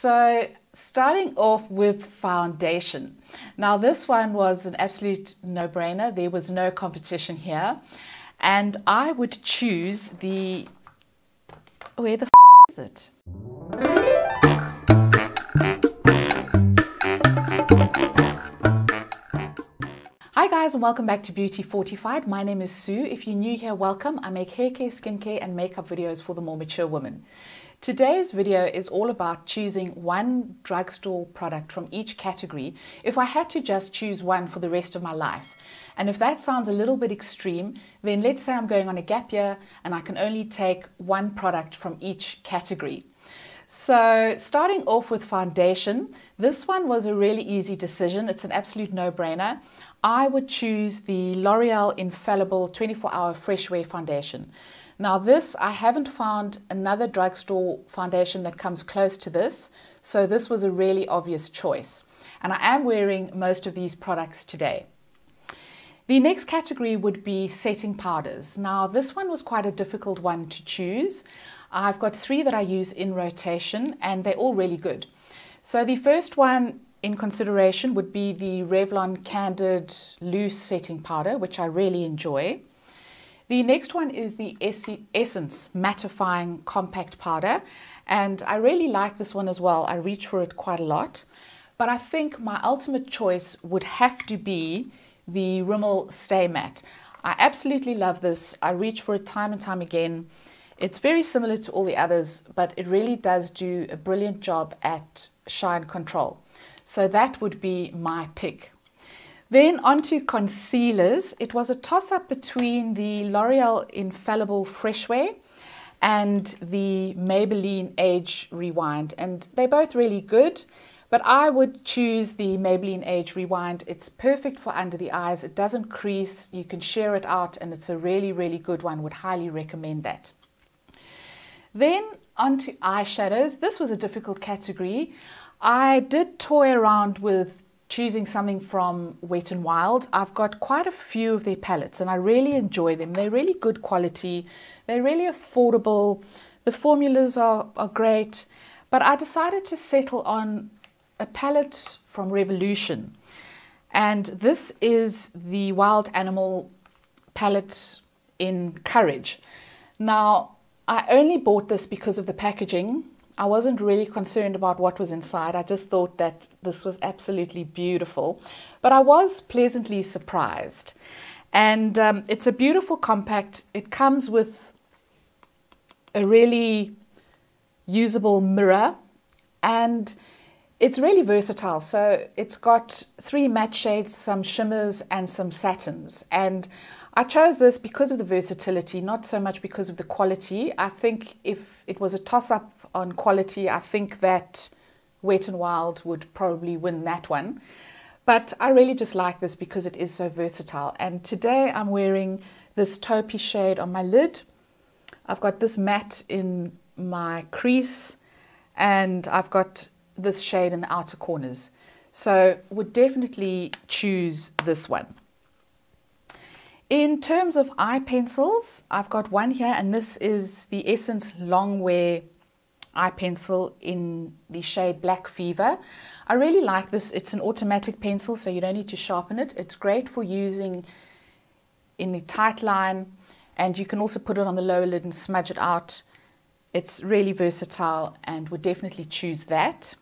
So starting off with foundation. Now this one was an absolute no-brainer. There was no competition here. And I would choose the, where the is it? Hi guys, and welcome back to Beauty Fortified. My name is Sue. If you're new here, welcome. I make hair care, skincare and makeup videos for the more mature women. Today's video is all about choosing one drugstore product from each category if I had to just choose one for the rest of my life. And if that sounds a little bit extreme, then let's say I'm going on a gap year and I can only take one product from each category. So starting off with foundation, this one was a really easy decision. It's an absolute no-brainer. I would choose the L'Oreal Infallible 24-Hour Freshwear Foundation. Now this, I haven't found another drugstore foundation that comes close to this, so this was a really obvious choice. And I am wearing most of these products today. The next category would be setting powders. Now this one was quite a difficult one to choose. I've got three that I use in rotation and they're all really good. So the first one in consideration would be the Revlon Candid Loose Setting Powder, which I really enjoy. The next one is the Essence Mattifying Compact Powder, and I really like this one as well. I reach for it quite a lot, but I think my ultimate choice would have to be the Rimmel Stay Matte. I absolutely love this. I reach for it time and time again. It's very similar to all the others, but it really does do a brilliant job at shine control. So that would be my pick. Then onto concealers. It was a toss-up between the L'Oreal Infallible Freshwear and the Maybelline Age Rewind, and they're both really good, but I would choose the Maybelline Age Rewind. It's perfect for under the eyes. It doesn't crease. You can share it out, and it's a really, really good one. Would highly recommend that. Then onto eyeshadows. This was a difficult category. I did toy around with choosing something from Wet n Wild. I've got quite a few of their palettes and I really enjoy them. They're really good quality. They're really affordable. The formulas are great. But I decided to settle on a palette from Revolution. And this is the Wild Animal palette in Courage. Now, I only bought this because of the packaging. I wasn't really concerned about what was inside. I just thought that this was absolutely beautiful. But I was pleasantly surprised. And it's a beautiful compact. It comes with a really usable mirror. And it's really versatile. So it's got 3 matte shades, some shimmers and some satins. And I chose this because of the versatility, not so much because of the quality. I think if it was a toss-up on quality, I think that Wet n Wild would probably win that one. But I really just like this because it is so versatile. And today I'm wearing this taupey shade on my lid. I've got this matte in my crease and I've got this shade in the outer corners. So would definitely choose this one. In terms of eye pencils, I've got one here, and this is the Essence Longwear eye pencil in the shade Black Fever. I really like this. It's an automatic pencil, so you don't need to sharpen it. It's great for using in the tight line, and you can also put it on the lower lid and smudge it out. It's really versatile and would definitely choose that.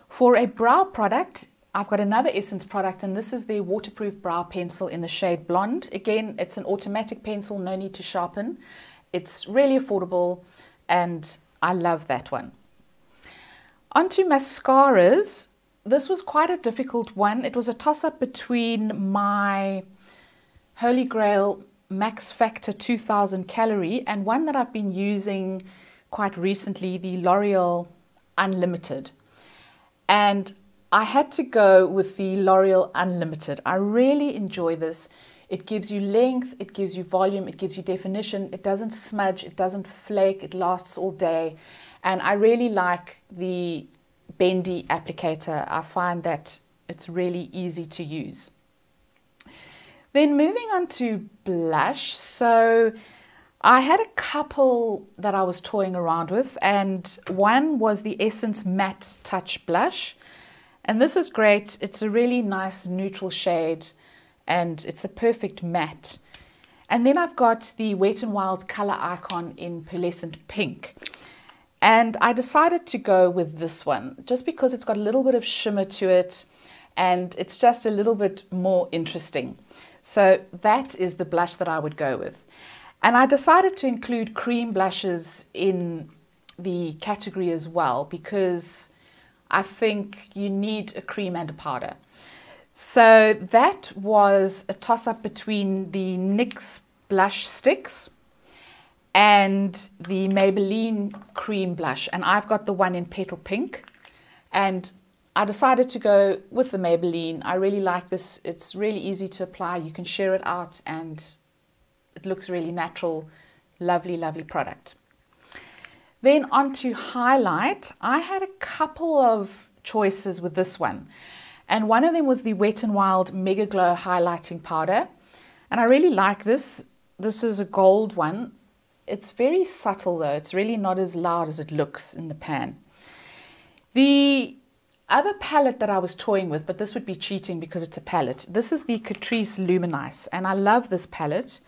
For a brow product, I've got another Essence product, and this is the waterproof brow pencil in the shade Blonde. Again, it's an automatic pencil, no need to sharpen. It's really affordable and I love that one. Onto mascaras. This was quite a difficult one. It was a toss-up between my Holy Grail Max Factor 2000 Calorie and one that I've been using quite recently, the L'Oreal Unlimited. And I had to go with the L'Oreal Unlimited. I really enjoy this. It gives you length, it gives you volume, it gives you definition, it doesn't smudge, it doesn't flake, it lasts all day. And I really like the bendy applicator. I find that it's really easy to use. Then moving on to blush. So I had a couple that I was toying around with, and one was the Essence Matte Touch Blush. And this is great. It's a really nice neutral shade, and it's a perfect matte. And then I've got the Wet n Wild Color Icon in Pearlescent Pink. And I decided to go with this one, just because it's got a little bit of shimmer to it, and it's just a little bit more interesting. So that is the blush that I would go with. And I decided to include cream blushes in the category as well, because I think you need a cream and a powder. So that was a toss-up between the NYX blush sticks and the Maybelline cream blush. And I've got the one in Petal Pink. And I decided to go with the Maybelline. I really like this. It's really easy to apply. You can share it out and it looks really natural. Lovely, lovely product. Then on to highlight. I had a couple of choices with this one. And one of them was the Wet n Wild Mega Glow Highlighting Powder. And I really like this. This is a gold one. It's very subtle though. It's really not as loud as it looks in the pan. The other palette that I was toying with, but this would be cheating because it's a palette. This is the Catrice Luminice, and I love this palette.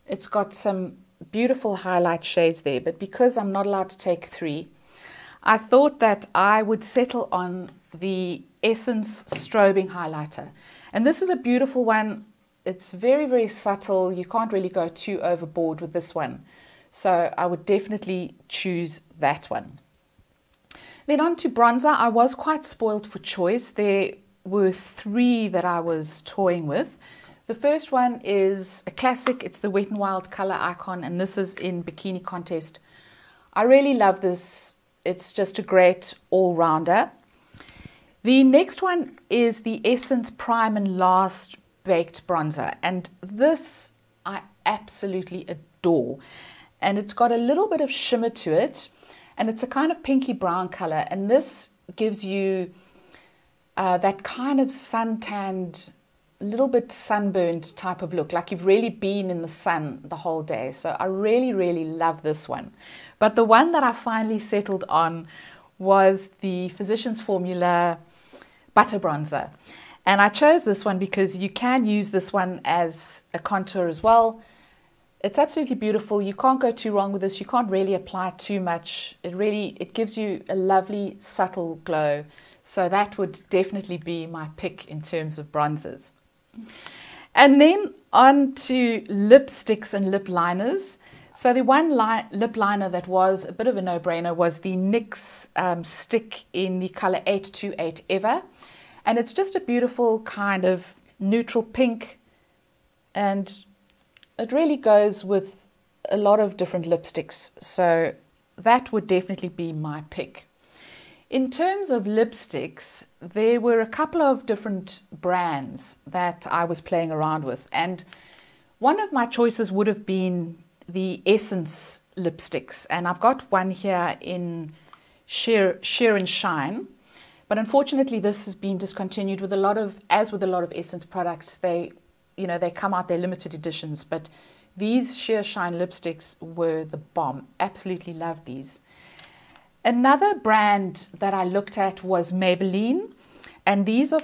It's got some beautiful highlight shades there, but because I'm not allowed to take 3, I thought that I would settle on the Essence Strobing Highlighter. And this is a beautiful one. It's very, very subtle. You can't really go too overboard with this one. So I would definitely choose that one. Then on to bronzer. I was quite spoiled for choice. There were 3 that I was toying with. The first one is a classic. It's the Wet n Wild Color Icon, and this is in Bikini Contest. I really love this. It's just a great all-rounder. The next one is the Essence Prime and Last Baked Bronzer, and this I absolutely adore. And it's got a little bit of shimmer to it, and it's a kind of pinky brown color, and this gives you that kind of suntanned, little bit sunburned type of look, like you've really been in the sun the whole day. So I really, really love this one. But the one that I finally settled on was the Physicians Formula Butter Bronzer. And I chose this one because you can use this one as a contour as well. It's absolutely beautiful. You can't go too wrong with this. You can't really apply too much. It gives you a lovely subtle glow. So that would definitely be my pick in terms of bronzers. And then on to lipsticks and lip liners. So the one lip liner that was a bit of a no-brainer was the NYX stick in the color 828 Ever. And it's just a beautiful kind of neutral pink, and it really goes with a lot of different lipsticks. So that would definitely be my pick. In terms of lipsticks, there were a couple of different brands that I was playing around with, and one of my choices would have been the Essence lipsticks, and I've got one here in Sheer and Shine, but unfortunately this has been discontinued with a lot of, as with a lot of Essence products, they come out, they're limited editions, but these Sheer Shine lipsticks were the bomb. Absolutely loved these. Another brand that I looked at was Maybelline, and these are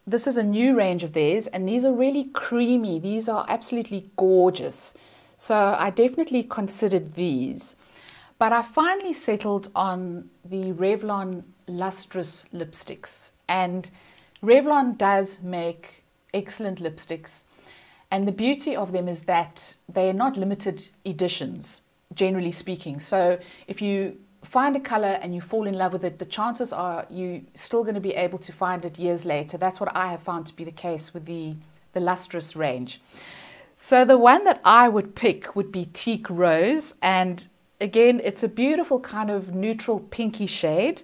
this is a new range of theirs, and these are really creamy. These are absolutely gorgeous. So I definitely considered these, but I finally settled on the Revlon Lustrous lipsticks, and Revlon does make excellent lipsticks, and the beauty of them is that they are not limited editions, generally speaking. So if you find a color and you fall in love with it, the chances are you're still going to be able to find it years later. That's what I have found to be the case with the Lustrous range. So the one that I would pick would be Teak Rose, and again, it's a beautiful kind of neutral pinky shade,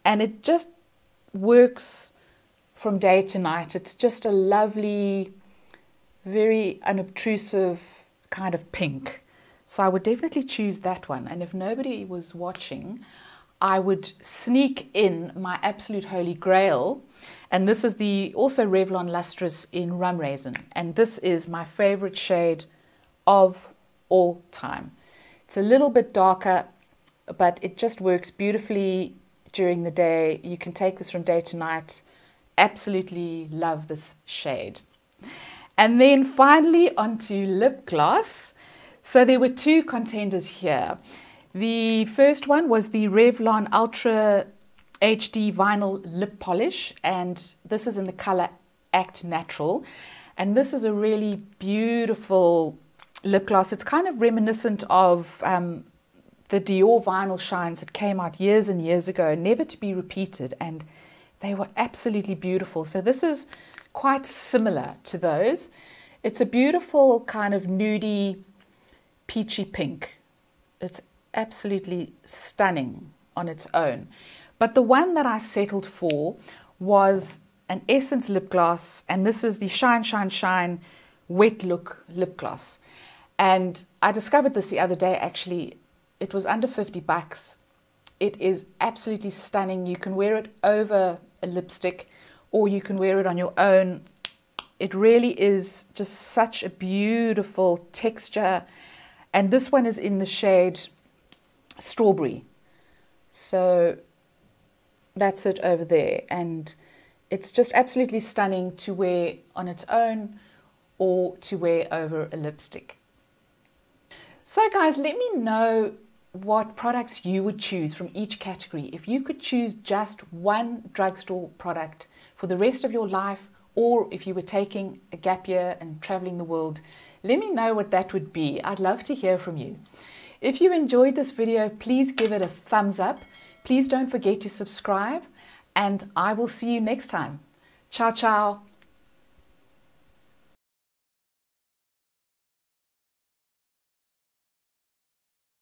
and it just works from day to night. It's just a lovely, very unobtrusive kind of pink. So I would definitely choose that one. And if nobody was watching, I would sneak in my absolute holy grail. And this is the also Revlon Lustrous in Rum Raisin. And this is my favorite shade of all time. It's a little bit darker, but it just works beautifully during the day. You can take this from day to night. Absolutely love this shade. And then finally onto lip gloss. So there were two contenders here. The first one was the Revlon Ultra HD Vinyl Lip Polish, and this is in the color Act Natural. And this is a really beautiful lip gloss. It's kind of reminiscent of the Dior vinyl shines that came out years and years ago, never to be repeated, and they were absolutely beautiful. So this is quite similar to those. It's a beautiful kind of nudie, peachy pink. It's absolutely stunning on its own. But the one that I settled for was an Essence lip gloss, and this is the Shine Shine Shine Wet Look lip gloss. And I discovered this the other day actually. It was under 50 bucks. It is absolutely stunning. You can wear it over a lipstick or you can wear it on your own. It really is just such a beautiful texture. And this one is in the shade Strawberry. So that's it over there. And it's just absolutely stunning to wear on its own or to wear over a lipstick. So guys, let me know what products you would choose from each category. If you could choose just one drugstore product for the rest of your life, or if you were taking a gap year and traveling the world, let me know what that would be. I'd love to hear from you. If you enjoyed this video, please give it a thumbs up. Please don't forget to subscribe, and I will see you next time. Ciao, ciao.